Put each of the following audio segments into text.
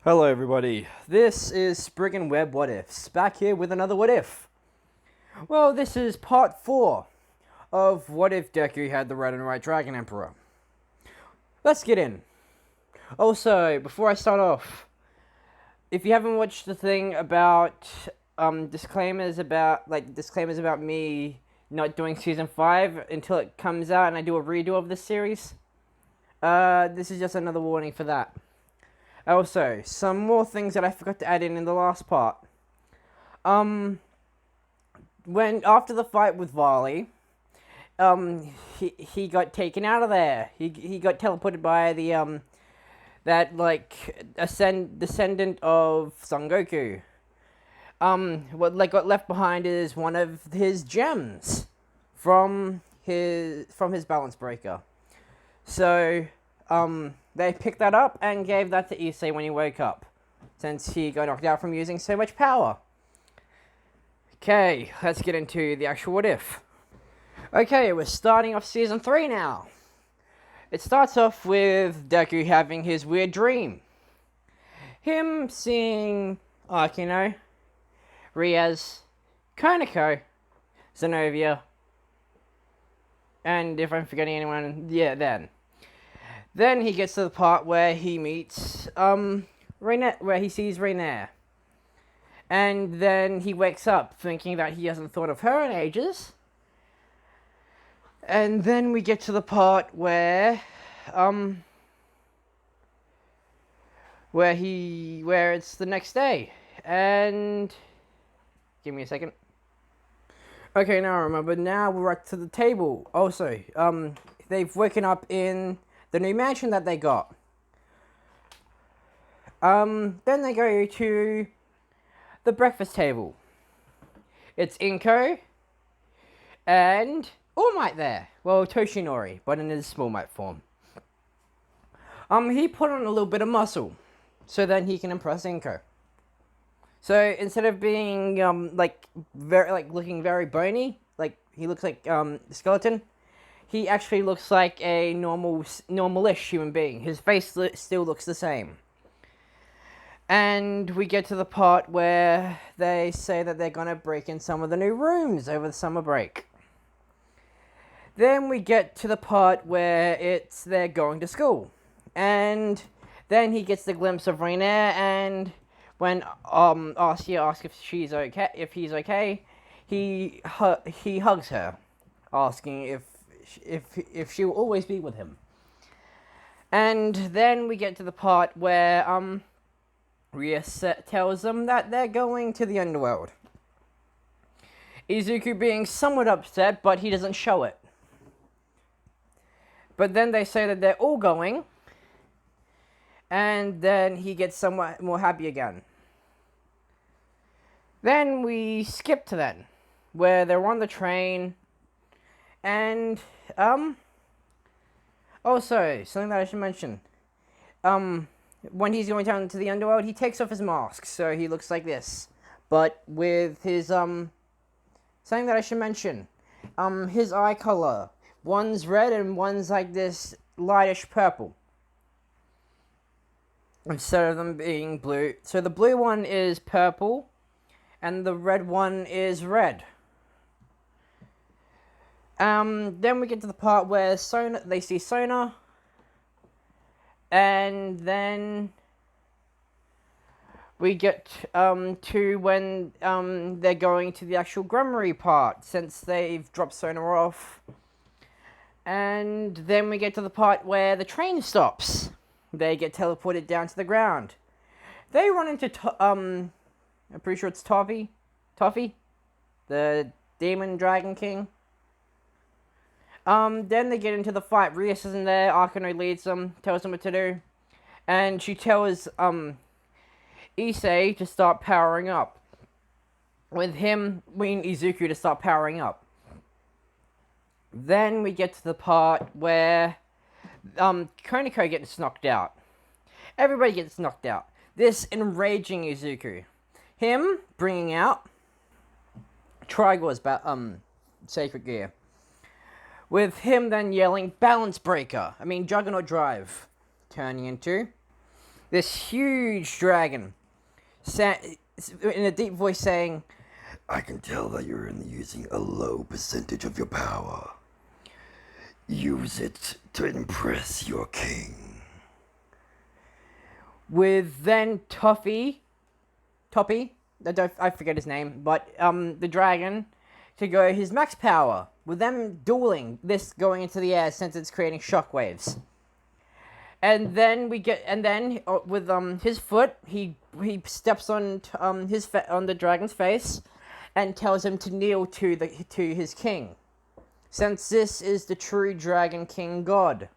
Hello everybody, this is Sprig and Web What Ifs, back here with another What If. Well, this is part 4 of What If Deku had the Red and White Dragon Emperor. Let's get in. Also, before I start off, if you haven't watched the thing about disclaimers about me not doing season 5 until it comes out and I do a redo of this series, this is just another warning for that. Also, some more things that I forgot to add in the last part. When after the fight with Varley, he got taken out of there. He got teleported by the descendant of Son Goku. What got left behind is one of his gems from his balance breaker. So they picked that up and gave that to Issei when he woke up, since he got knocked out from using so much power. Okay, let's get into the actual what if. Okay, we're starting off season 3 now. It starts off with Deku having his weird dream. Him seeing Akino, Riaz, Konako, Zenobia, and if I'm forgetting anyone, yeah, Then he gets to the part where he meets Rainier, where he sees Rainier. And then he wakes up thinking that he hasn't thought of her in ages. And then we get to the part where it's the next day. And give me a second. Okay, now I remember. Now we're up to the table. Also, they've woken up in the new mansion that they got. Then they go to the breakfast table. It's Inko and All Might there. Well, Toshinori, but in his small might form. He put on a little bit of muscle, so then he can impress Inko. So instead of being looking very bony, like he looks like a skeleton, he actually looks like a normalish human being. His face still looks the same. And we get to the part where they say that they're going to break in some of the new rooms over the summer break. Then we get to the part where they're going to school. And then he gets the glimpse of Rainier, and when Arcia asks if he's okay, he hugs her, asking if she will always be with him. And then we get to the part where Ria tells them that they're going to the underworld. Izuku being somewhat upset, but he doesn't show it. But then they say that they're all going, and then he gets somewhat more happy again. Then we skip to then, where they're on the train. And, also, something that I should mention. When he's going down to the underworld, he takes off his mask, so he looks like this. But with his, something that I should mention. His eye color. One's red and one's like this lightish purple, instead of them being blue. So the blue one is purple, and the red one is red. Then we get to the part where they see Sona, and then we get to when they're going to the actual Gremory part, since they've dropped Sona off. And then we get to the part where the train stops. They get teleported down to the ground. They run into I'm pretty sure it's Toffee, the demon dragon king. Then they get into the fight. Rias isn't there. Akino leads them, tells them what to do. And she tells, Issei to start powering up. With him, Izuku to start powering up. Then we get to the part where, Konako gets knocked out. Everybody gets knocked out. This enraging Izuku. Him bringing out Trigor's sacred gear. With him then yelling, Balance Breaker. Juggernaut Drive. Turning into This huge dragon, in a deep voice saying, I can tell that you're only using a low percentage of your power. Use it to impress your king. with then Toppy, I forget his name, but the dragon, to go his max power, with them dueling, this going into the air since it's creating shockwaves. And then with his foot, he steps on on the dragon's face, and tells him to kneel to his king, since this is the true Dragon King God.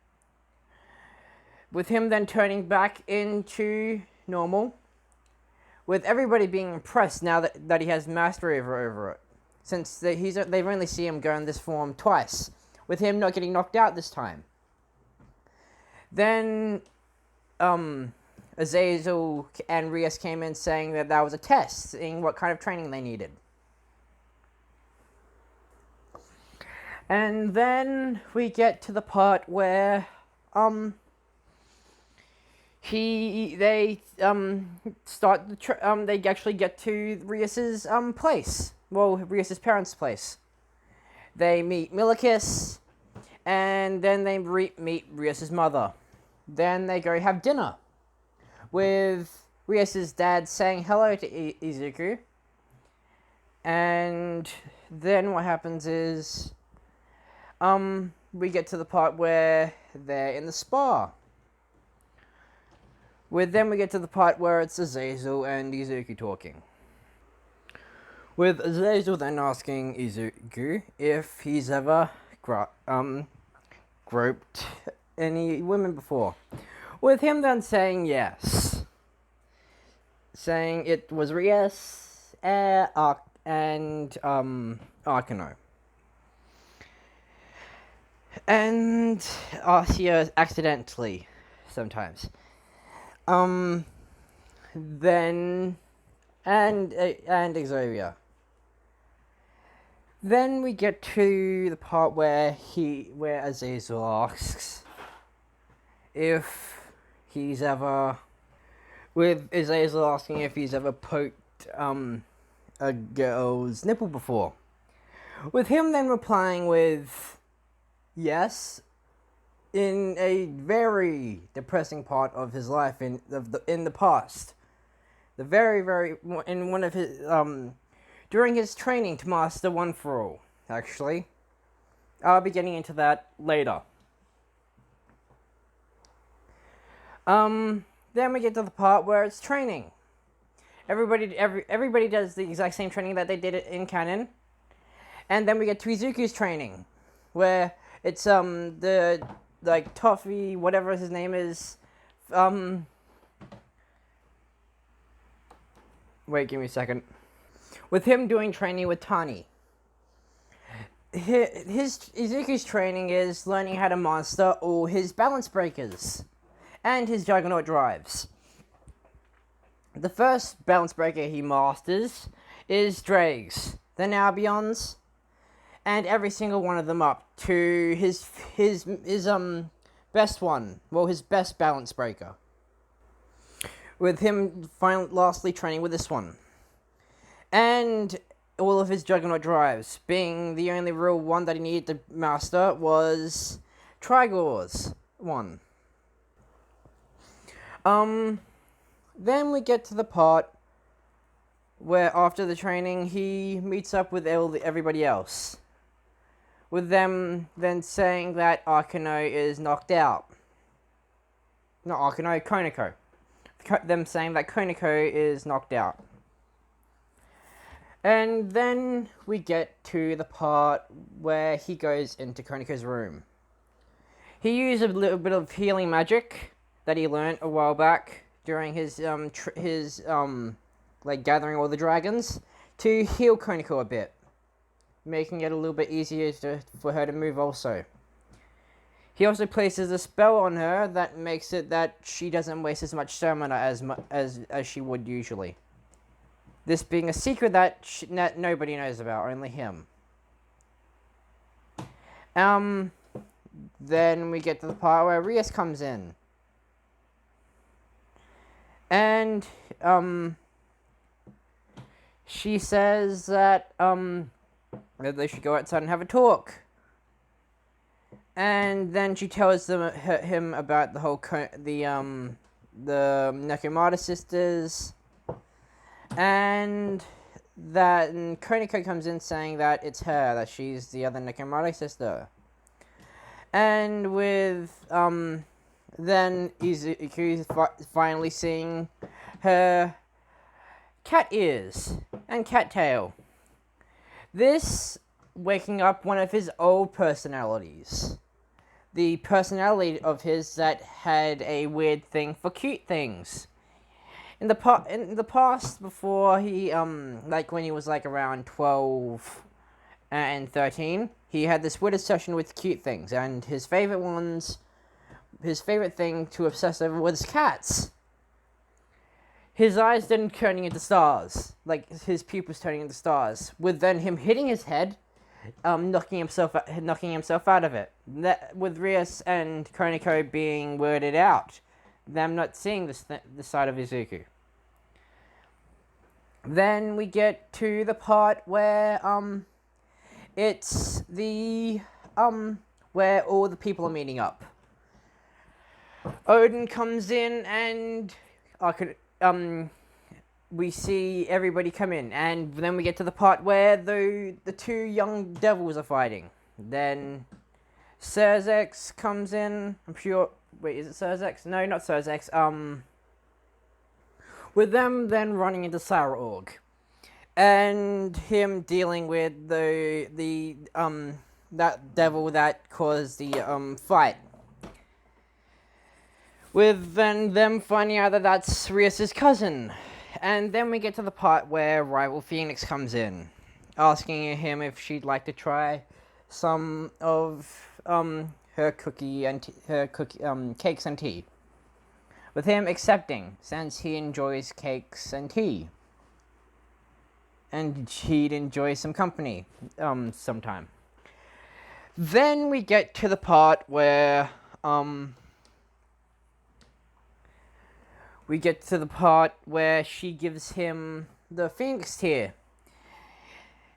With him then turning back into normal, with everybody being impressed now that he has mastery over it, since they've only seen him go in this form twice, with him not getting knocked out this time. Then, Azazel and Rias came in saying that was a test, seeing what kind of training they needed. And then we get to the part where, they actually get to Rias's place. Well, Rias's parents' place. They meet Milikis, and then they meet Rias's mother. Then they go have dinner, with Rias's dad saying hello to Izuku. And then what happens is, we get to the part where they're in the spa. Then we get to the part where it's Azazel and Izuku talking. With Azazel then asking Izuku if he's ever groped any women before. With him then saying yes. Saying it was Rias and Arkano. And Arcia accidentally sometimes. Then and Xavier. Then we get to the part where Azazel asks if he's ever, with Azazel asking if he's ever poked a girl's nipple before. With him then replying with yes, in a very depressing part of his life in the past. The very in one of his during his training to master One for All, actually. I'll be getting into that later. Then we get to the part where it's training. Everybody does the exact same training that they did in canon. And then we get to Izuku's training, where it's the Toffee, whatever his name is, wait, give me a second. With him doing training with Tani. His Izuku's training is learning how to master all his balance breakers and his juggernaut drives. The first balance breaker he masters is Drake's, then Albion's, and every single one of them up to his best one. Well, his best balance breaker. With him lastly training with this one. And all of his juggernaut drives, being the only real one that he needed to master was Trigor's one. Then we get to the part where after the training he meets up with everybody else. With them then saying that Arkano is knocked out. Not Arkano, Konako. Them saying that Konako is knocked out. And then we get to the part where he goes into Konako's room. He used a little bit of healing magic that he learned a while back during his gathering all the dragons to heal Konako a bit, making it a little bit easier for her to move also. He also places a spell on her that makes it that she doesn't waste as much stamina as she would usually. This being a secret that nobody knows about, only him. Then we get to the part where Rias comes in. And she says that that they should go outside and have a talk. And then she tells him about the whole the Nakamata sisters, and that and Koniko comes in saying that it's her, that she's the other Nakamata sister. And with then Izuku's finally seeing her cat ears and cat tail. This waking up one of his old personalities. The personality of his that had a weird thing for cute things. In the past, before he like when he was like around 12 and 13, he had this weird obsession with cute things, and his favorite thing to obsess over was cats. His eyes then turning into stars, like his pupils turning into stars, with then him hitting his head, knocking himself out of it. That, with Rias and Koniko being worded out, them not seeing the side of Izuku. Then we get to the part where it's the where all the people are meeting up. Odin comes in and we see everybody come in, and then we get to the part where the two young devils are fighting. Then Serzex comes in. I'm sure. Wait, is it Serzex? No, not Serzex. With them then running into Sarorg, and him dealing with the that devil that caused the fight. With then them finding out that that's Rias' cousin. And then we get to the part where Rival Phoenix comes in, asking him if she'd like to try some of her cakes and tea. With him accepting, since he enjoys cakes and tea. And he'd enjoy some company sometime. Then we get to the part where she gives him the Phoenix tear.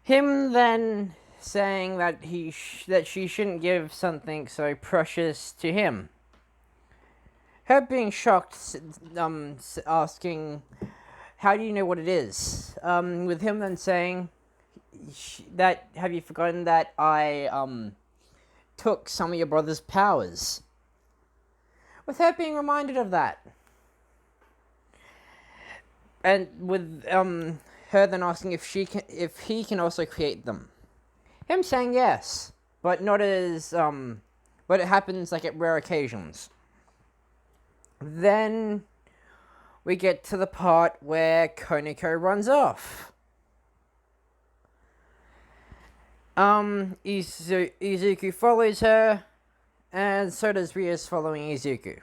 Him then saying that that she shouldn't give something so precious to him. Her being shocked, asking, "How do you know what it is?" With him then saying that, "Have you forgotten that I took some of your brother's powers?" With her being reminded of that. And with her then asking if he can also create them. Him saying yes, but not as but it happens like at rare occasions. Then we get to the part where Koniko runs off. Izuku follows her, and so does Rias following Izuku.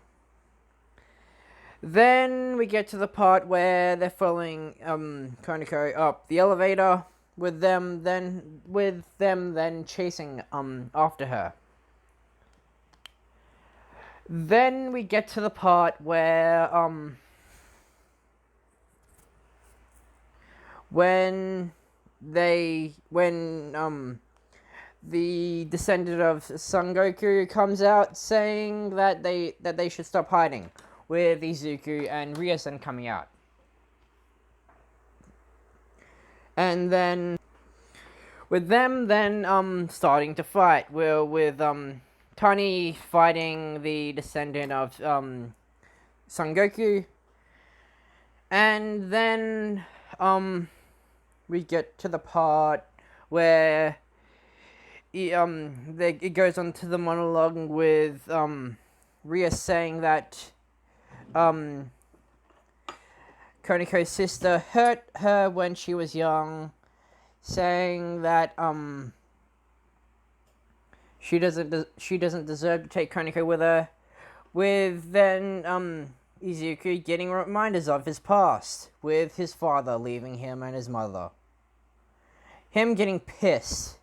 Then we get to the part where they're following Koniko up the elevator, with them then chasing after her. Then we get to the part where when the descendant of Son Goku comes out saying that they should stop hiding, with Izuku and Ryosen coming out. And then with them then starting to fight, with Tani fighting the descendant of Son Goku. And then we get to the part where it goes on to the monologue with Rhea saying that Koniko's sister hurt her when she was young, saying that she doesn't deserve to take Koniko with her. With then Izuku getting reminders of his past, with his father leaving him and his mother. Him getting pissed,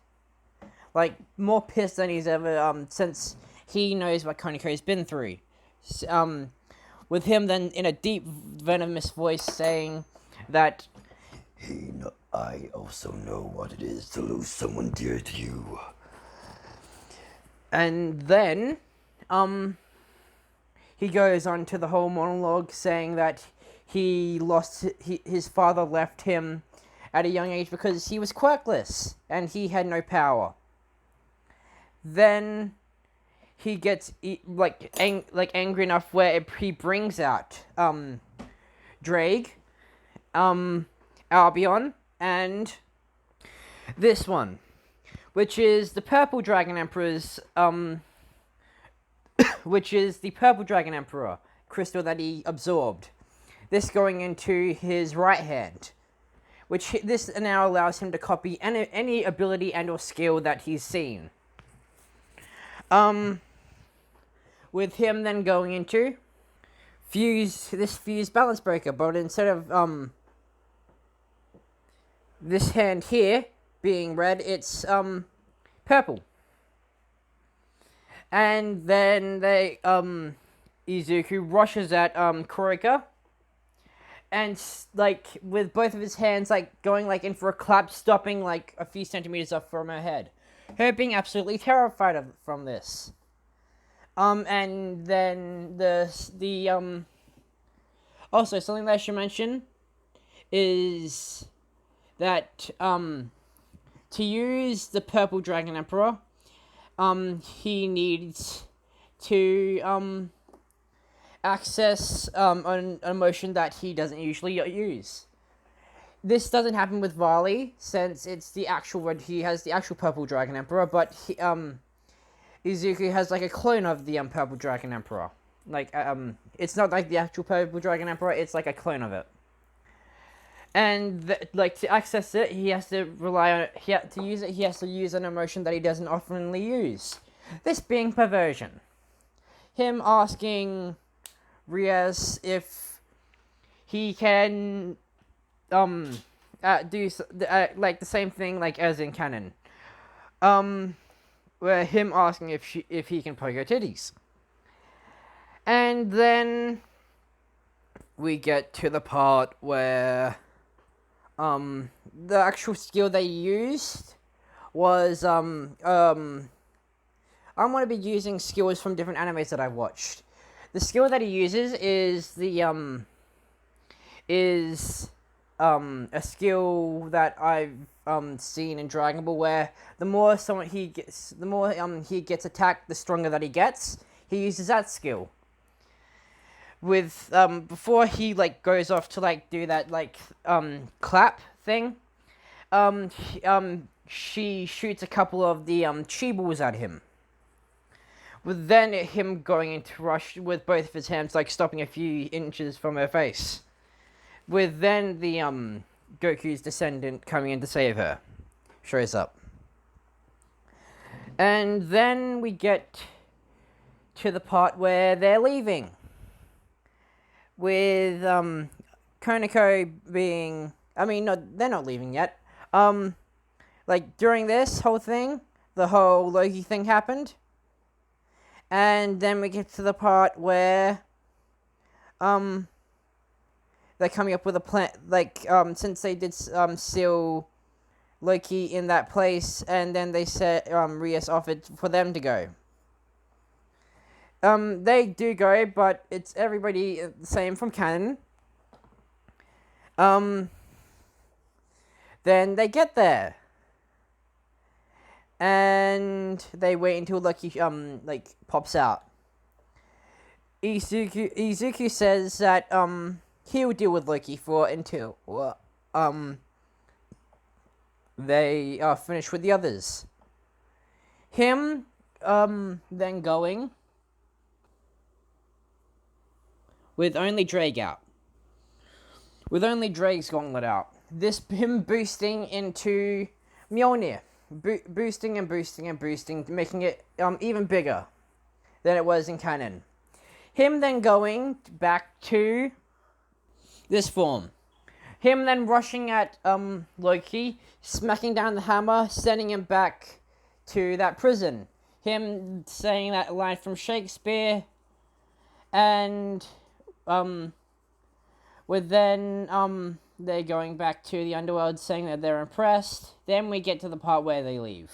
like more pissed than he's ever since he knows what Koniko's been through. with him then in a deep, venomous voice saying that, I also know what it is to lose someone dear to you. and then, he goes on to the whole monologue saying that his father left him at a young age because he was quirkless and he had no power. Then he gets angry enough where he brings out Drake, Albion, and this one, which is the Purple Dragon Emperor's which is the Purple Dragon Emperor crystal that he absorbed. This going into his right hand, which this now allows him to copy any ability and or skill that he's seen. With him then going into fuse balance breaker, but instead of this hand here being red, it's purple. And then Izuku rushes at Kurika, and with both of his hands going in for a clap, stopping a few centimeters up from her head, her being absolutely terrified from this. And then also something that I should mention is that to use the Purple Dragon Emperor, he needs to access an emotion that he doesn't usually use. This doesn't happen with Varley, since it's he has the actual Purple Dragon Emperor, but Izuku has a clone of the Purple Dragon Emperor. It's not the actual Purple Dragon Emperor, it's a clone of it. And to access it, he has to he has to use an emotion that he doesn't oftenly use. This being perversion. Him asking Rias if he can do the same thing as in canon. Where him asking if he can poke her titties. And then we get to the part where the actual skill they used was I'm gonna be using skills from different animes that I've watched. The skill that he uses is a skill that I've seen in Dragon Ball, where the more he gets attacked, the stronger that he gets. He uses that skill. With before he goes off to do that clap thing, she shoots a couple of the chi balls at him. With then him going into rush with both of his hands stopping a few inches from her face. With then the Goku's descendant coming in to save her. Shows up. And then we get to the part where they're leaving. With Koneko being... no, they're not leaving yet. During this whole thing, the whole Loki thing happened. And then we get to the part where they're coming up with a plan, since they did seal Loki in that place, and then they said Rias offered for them to go. They do go, but it's everybody the same from canon. Then they get there. And they wait until Loki pops out. Izuku says that he'll deal with Loki until they are finished with the others. Him then going with only Drake out. With only Drake's gauntlet out. Him boosting into Mjolnir. Boosting and boosting and boosting, making it even bigger than it was in canon. Him then going back to this form. Him then rushing at Loki, smacking down the hammer, sending him back to that prison. Him saying that line from Shakespeare, and with then they're going back to the underworld saying that they're impressed. Then we get to the part where they leave.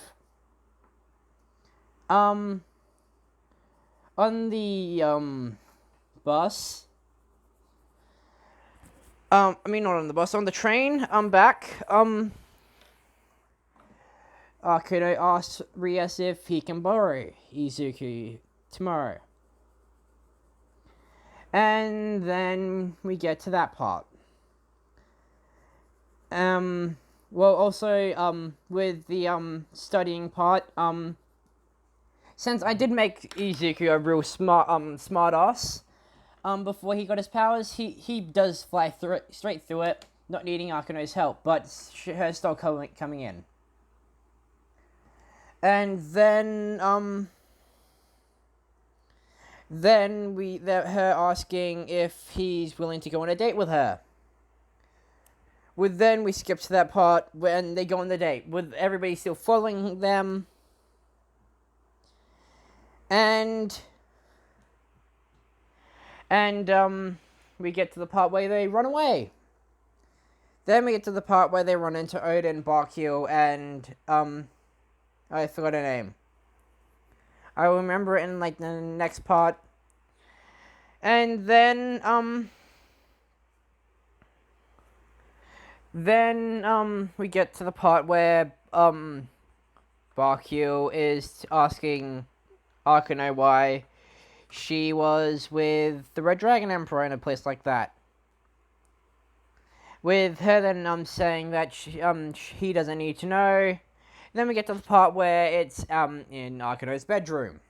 On the bus. I mean, not on the bus, on the train. Back. Akuno asks Rias if he can borrow Izuku tomorrow. And then we get to that part. Well, also, with the, studying part, since I did make Izuku a real smart ass, before he got his powers, he does fly straight through it, not needing Akuno's help, but her still coming in. And then her asking if he's willing to go on a date with her. Then we skip to that part when they go on the date, with everybody still following them. And we get to the part where they run away. Then we get to the part where they run into Odin, Barkil, and I forgot her name. I'll remember it in like the next part. And then we get to the part where Barkil is asking Akuno why she was with the Red Dragon Emperor in a place like that. With her then saying that he doesn't need to know. Then we get to the part where it's in Akuno's bedroom.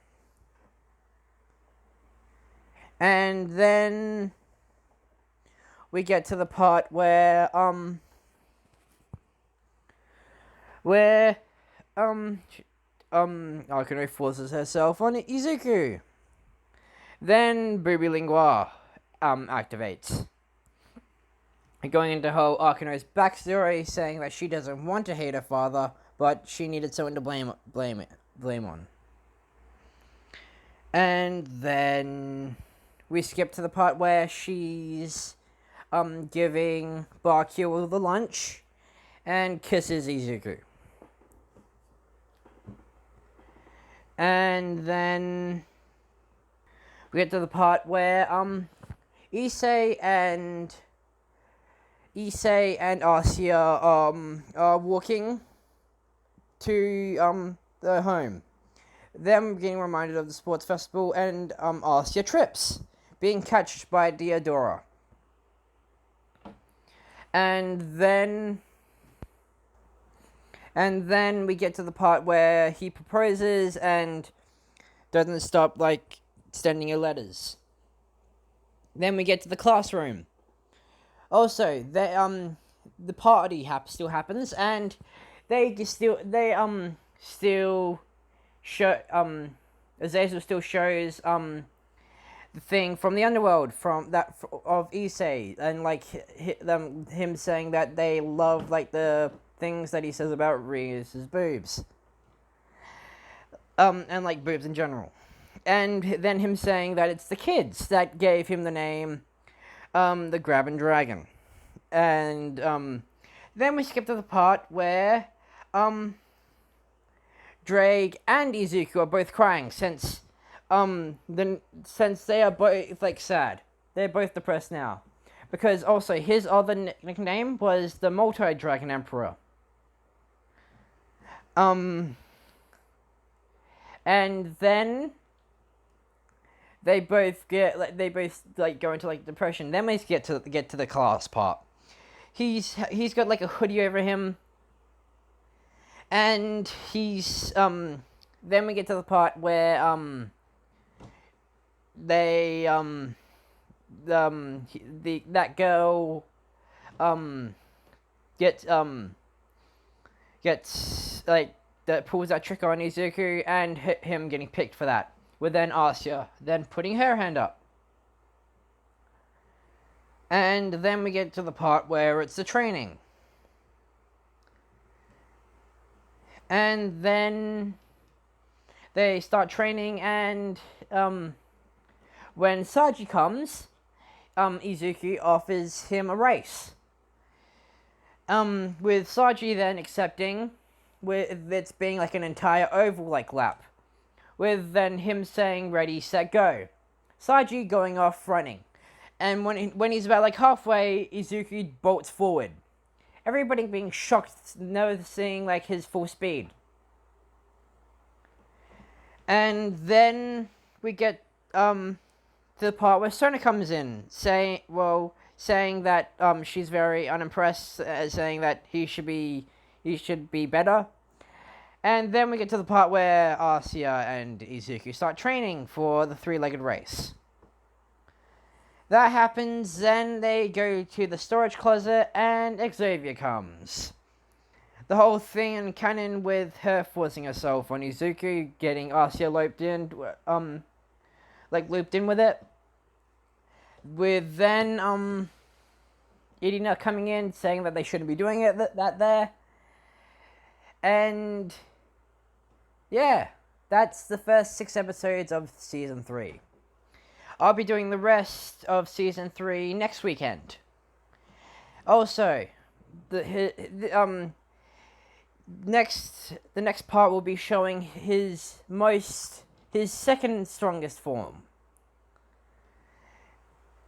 And then we get to the part where Akuno forces herself on Izuku. Then Booby Lingua activates. Going into whole Akuno's backstory, saying that she doesn't want to hate her father, but she needed someone to blame on. And then we skip to the part where she's giving Barkil the lunch and kisses Izuku. And then we get to the part where Issei and Arcia are walking to their home. Them getting reminded of the sports festival, and Arcia trips, being catched by Diodora. And then we get to the part where he proposes and doesn't stop sending her letters. Then we get to the classroom. Also, the party still happens, and Azazel still shows the thing from the underworld of Issei, and him saying that they love the things that he says about Ria's boobs, and boobs in general, and then him saying that it's the kids that gave him the name the Grabbing Dragon. And then we skip to the part where Drake and Izuku are both crying since they are both sad. They're both depressed now. Because also his other nickname was the Multi-Dragon Emperor. And then they both go into depression. Then we get to the class part. He's got a hoodie over him, and he's then we get to the part where that girl gets that pulls that trick on Izuku, and him getting picked for that. With then Arcia then putting her hand up. And then we get to the part where it's the training. And then they start training, and when Saji comes, Izuku offers him a race. With Saji then accepting, with it being like an entire oval like lap, with then him saying ready, set, go. Saji going off running, and when he's about like halfway, Izuku bolts forward. Everybody being shocked, noticing like his full speed. And then we get to the part where Sona comes in, saying that she's very unimpressed, saying that he should be better. And then we get to the part where Arcia and Izuku start training for the three-legged race. That happens, then they go to the storage closet, and Xavier comes. The whole thing in canon with her forcing herself on Izuku, getting Arcia looped in with it. With then, Irina coming in, saying that they shouldn't be doing it, that there. And, yeah, that's the first 6 episodes of Season 3. I'll be doing the rest of Season 3 next weekend. Also, the next part will be showing his second strongest form.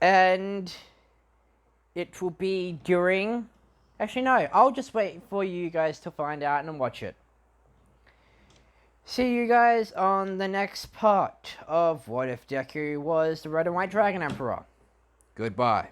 And it will be during... Actually, no. I'll just wait for you guys to find out and watch it. See you guys on the next part of What If Deku was the Red and White Dragon Emperor. Goodbye.